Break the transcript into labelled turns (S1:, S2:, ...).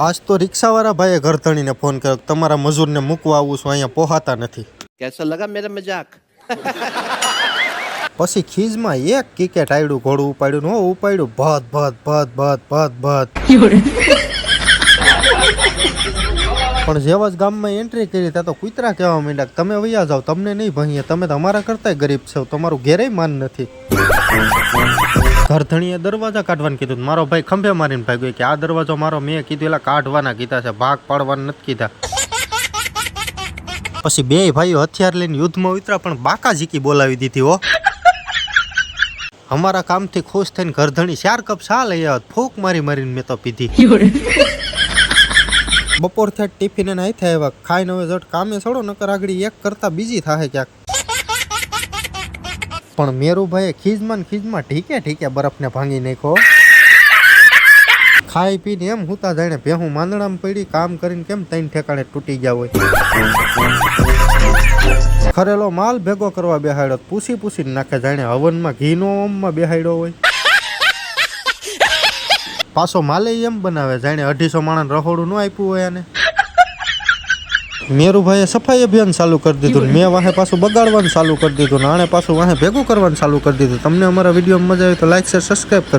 S1: આજ તો રિક્ષાવાળા ભાઈએ ઘર ધણીને ફોન કર્યો તમારા મજૂરને મૂકવા આવું છું, અહીંયા પોહાતા નથી.
S2: कैसा लगा मेरा मजाक?
S1: પછી ખીજમાં એક કિકેટ આયડું ઘોડું ઉપાડ્યું હો ઉપાડ્યું ભત ભત ભત ભત ભત ભત. પણ જેવા જ ગામમાં એન્ટ્રી કરી ત્યાં તો કૂતરા કહેવા માંડ્યા તમે વૈયા જાઓ, તમને નહીં ભણીએ, તમે તો અમારા કરતાંય ગરીબ છો, તમારું ઘેરેય માન નથી. ઘરધણીએ દરવાજા કાઢવાનું કીધું, મારો ભાઈ ખંભે મારીને ભાગ્યો કે આ દરવાજો મારો, મેં કીધું એલા કાઢવાના કીધા છે, ભાગ પાડવાના નથી કીધા. પછી બે ભાઈઓ હથિયાર લઈને યુદ્ધમાં ઉતર્યા પણ બાકા ઝીકી બોલાવી દીધી હો. અમારા કામથી ખુશ થઈને ઘરધણી 4 કપ ચા લઈ આવ્યા, ફૂંક મારી મારીને મેં તો પીધી. બપોર થયા ટિફિન ને આઈ આવ્યા, ખાઈને હવે જટ કામે ચડો નકર આગળ એક કરતા બીજી થાય ક્યાંક. પણ મેરુભાઈએ ખીજમાં ઠીકે ઠીકે બરફને ભાંગી નાખ્યો. ખાઈ પીને એમ હુતા જાણે ભેહું માંદડામાં પડી, કામ કરીને કેમ 3 ઠેકાણે તૂટી ગયા હોય. ખરેલો માલ ભેગો કરવા બેહાડ્યો, પૂછીને નાખે જાણે હવનમાં ઘીનો ઓમમાં બેહાડ્યો હોય. પાછો માલે એમ બનાવે જાણે 250 માણસ રહોડું ન આપ્યું હોય. અને મેરુભાઈએ સફાઈ અભિયાન ચાલુ કરી દીધું, મેં વાહે પાછું બગાડવાનું ચાલુ કરી દીધું, આણે પાછું વાહે ભેગું કરવાનું ચાલુ કરી દીધું. તમને અમારા વિડીયો મજા આવે તો લાઈક શેર સબસ્ક્રાઈબ કરો.